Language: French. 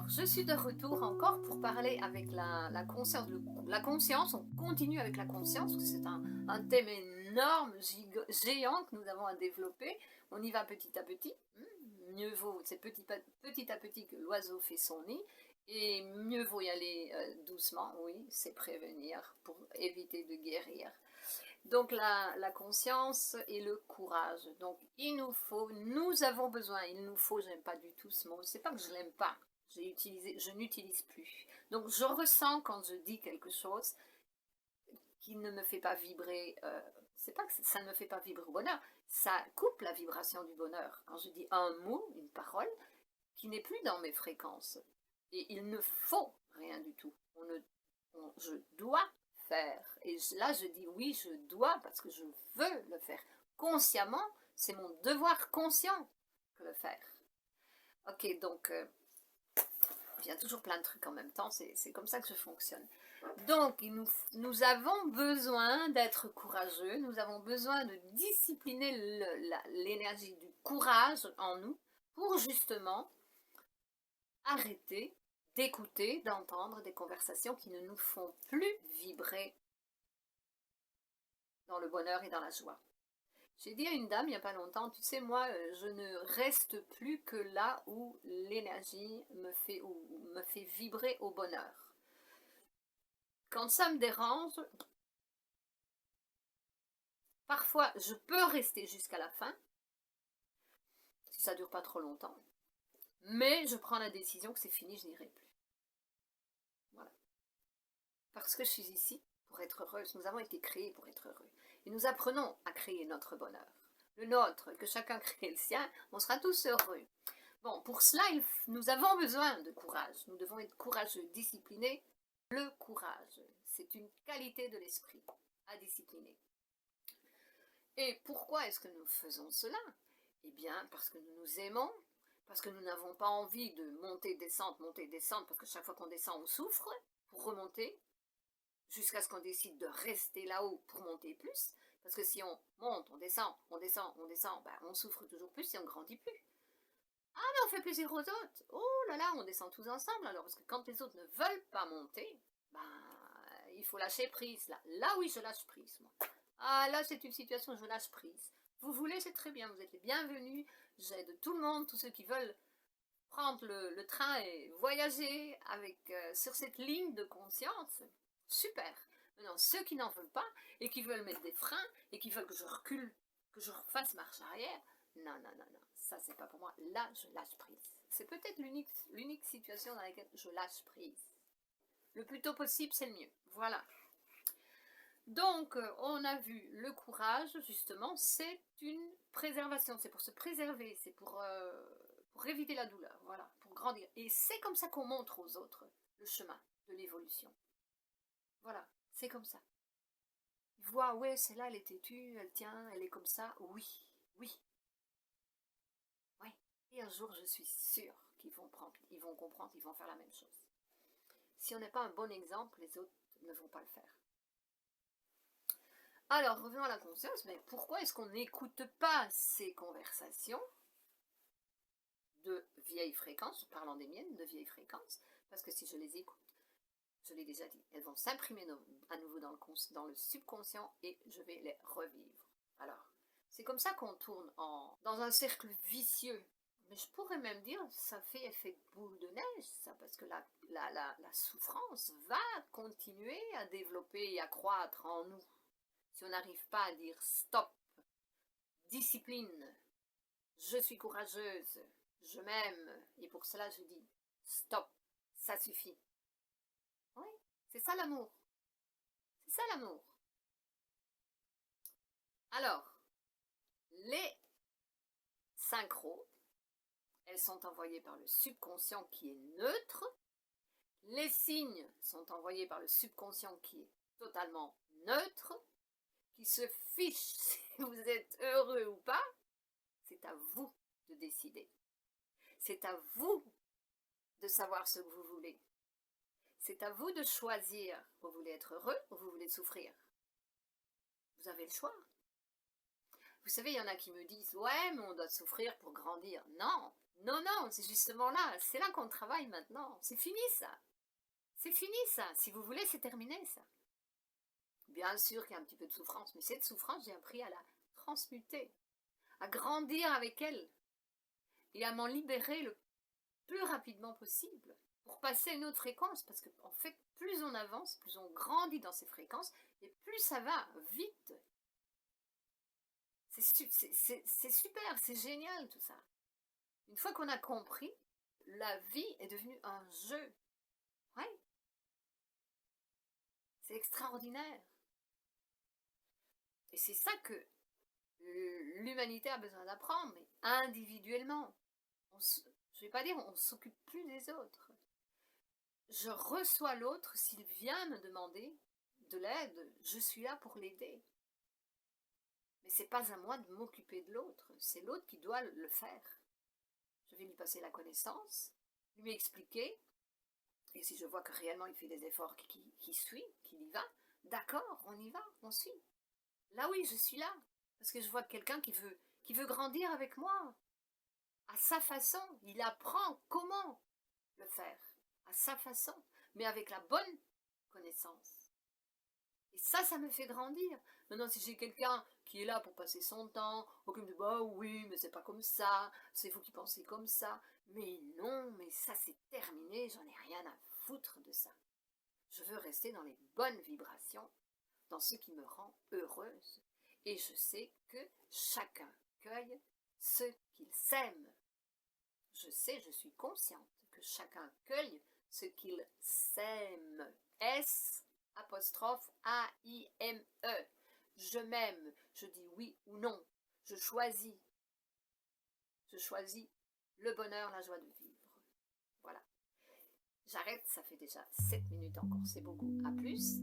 Alors, je suis de retour encore pour parler avec la conscience. La conscience, on continue avec la conscience, parce que c'est un thème énorme, géant que nous avons à développer. On y va petit à petit. Mieux vaut, c'est petit à petit que l'oiseau fait son nid. Et mieux vaut y aller doucement, oui, c'est prévenir pour éviter de guérir. Donc la conscience et le courage. Donc nous avons besoin, il nous faut, j'aime pas du tout ce mot, c'est pas que je l'aime pas, je n'utilise plus. Donc je ressens quand je dis quelque chose qui ne me fait pas vibrer, c'est pas que ça ne me fait pas vibrer au bonheur, ça coupe la vibration du bonheur. Quand je dis un mot, une parole, qui n'est plus dans mes fréquences. Et il ne faut rien du tout. Je dois faire. Et là, je dis oui, je dois parce que je veux le faire. Consciemment, c'est mon devoir conscient de le faire. Ok, donc, il y a toujours plein de trucs en même temps, c'est comme ça que je fonctionne. Donc, nous avons besoin d'être courageux, nous avons besoin de discipliner l'énergie du courage en nous pour justement arrêter d'écouter, d'entendre des conversations qui ne nous font plus vibrer dans le bonheur et dans la joie. J'ai dit à une dame il n'y a pas longtemps, tu sais, moi, je ne reste plus que là où l'énergie me fait vibrer au bonheur. Quand ça me dérange, parfois je peux rester jusqu'à la fin, si ça ne dure pas trop longtemps, mais je prends la décision que c'est fini, je n'irai plus. Voilà. Parce que je suis ici pour être heureuse. Nous avons été créés pour être heureux. Et nous apprenons à créer notre bonheur. Le nôtre, que chacun crée le sien, on sera tous heureux. Bon, pour cela, nous avons besoin de courage. Nous devons être courageux, disciplinés. Le courage, c'est une qualité de l'esprit à discipliner. Et pourquoi est-ce que nous faisons cela? Eh bien, parce que nous nous aimons, parce que nous n'avons pas envie de monter, descendre, parce que chaque fois qu'on descend, on souffre pour remonter, jusqu'à ce qu'on décide de rester là-haut pour monter plus, parce que si on monte, on descend, ben on souffre toujours plus et on grandit plus. Ah, mais on fait plaisir aux autres. Oh là là, on descend tous ensemble alors, parce que quand les autres ne veulent pas monter, ben, il faut lâcher prise. Là oui, je lâche prise, moi. Ah, là, c'est une situation où je lâche prise. Vous voulez, c'est très bien, vous êtes les bienvenus. J'aide tout le monde, tous ceux qui veulent prendre le train et voyager sur cette ligne de conscience. Super. Maintenant, ceux qui n'en veulent pas et qui veulent mettre des freins et qui veulent que je recule, que je refasse marche arrière, non, ça c'est pas pour moi. Là, je lâche prise. C'est peut-être l'unique situation dans laquelle je lâche prise. Le plus tôt possible, c'est le mieux. Voilà. Donc, on a vu le courage, justement, c'est une préservation. C'est pour se préserver, c'est pour éviter la douleur, voilà, pour grandir. Et c'est comme ça qu'on montre aux autres le chemin de l'évolution. Voilà, c'est comme ça. Ils voient, ouais, celle-là, elle est têtue, elle tient, elle est comme ça. Oui. Et un jour, je suis sûre qu'ils vont comprendre, ils vont faire la même chose. Si on n'est pas un bon exemple, les autres ne vont pas le faire. Alors, revenons à la conscience, mais pourquoi est-ce qu'on n'écoute pas ces conversations de vieilles fréquences, parlant des miennes, de vieilles fréquences, parce que si je les écoute, je l'ai déjà dit, elles vont s'imprimer à nouveau dans le subconscient et je vais les revivre. Alors, c'est comme ça qu'on tourne dans un cercle vicieux. Mais je pourrais même dire, ça fait effet boule de neige, ça, parce que la souffrance va continuer à développer et à croître en nous. Si on n'arrive pas à dire stop, discipline, je suis courageuse, je m'aime, et pour cela je dis stop, ça suffit. Oui, c'est ça l'amour. C'est ça l'amour. Alors, les synchros, elles sont envoyées par le subconscient qui est neutre. Les signes sont envoyés par le subconscient qui est totalement neutre, qui se fiche si vous êtes heureux ou pas. C'est à vous de décider. C'est à vous de savoir ce que vous voulez. C'est à vous de choisir. Vous voulez être heureux ou vous voulez souffrir? Vous avez le choix. Vous savez, il y en a qui me disent, ouais, mais on doit souffrir pour grandir. Non, non, non, c'est justement là, c'est là qu'on travaille maintenant. C'est fini ça. C'est fini ça. Si vous voulez, c'est terminé ça. Bien sûr qu'il y a un petit peu de souffrance, mais cette souffrance, j'ai appris à la transmuter, à grandir avec elle et à m'en libérer le plus rapidement possible pour passer à une autre fréquence. Parce que, en fait, plus on avance, plus on grandit dans ces fréquences et plus ça va vite. C'est super, c'est génial tout ça. Une fois qu'on a compris, la vie est devenue un jeu. Ouais, c'est extraordinaire. Et c'est ça que l'humanité a besoin d'apprendre, mais individuellement. Je ne vais pas dire on ne s'occupe plus des autres. Je reçois l'autre, s'il vient me demander de l'aide, je suis là pour l'aider. Mais ce n'est pas à moi de m'occuper de l'autre, c'est l'autre qui doit le faire. Je vais lui passer la connaissance, lui expliquer, et si je vois que réellement il fait des efforts, qu'il suit, qu'il y va, d'accord, on y va, on suit. Là oui, je suis là, parce que je vois quelqu'un qui veut grandir avec moi, à sa façon, il apprend comment le faire, à sa façon, mais avec la bonne connaissance. Et ça me fait grandir. Maintenant, si j'ai quelqu'un qui est là pour passer son temps, ou qui me dit, bah oui, mais c'est pas comme ça, c'est vous qui pensez comme ça. Mais non, mais ça c'est terminé, j'en ai rien à foutre de ça. Je veux rester dans les bonnes vibrations, dans ce qui me rend heureuse. Et je sais que chacun cueille ce qu'il sème. Je sais, je suis consciente que chacun cueille ce qu'il sème. S apostrophe A-I-M-E. Je m'aime, je dis oui ou non. Je choisis. Je choisis le bonheur, la joie de vivre. Voilà. J'arrête, ça fait déjà 7 minutes encore, c'est beaucoup. À plus.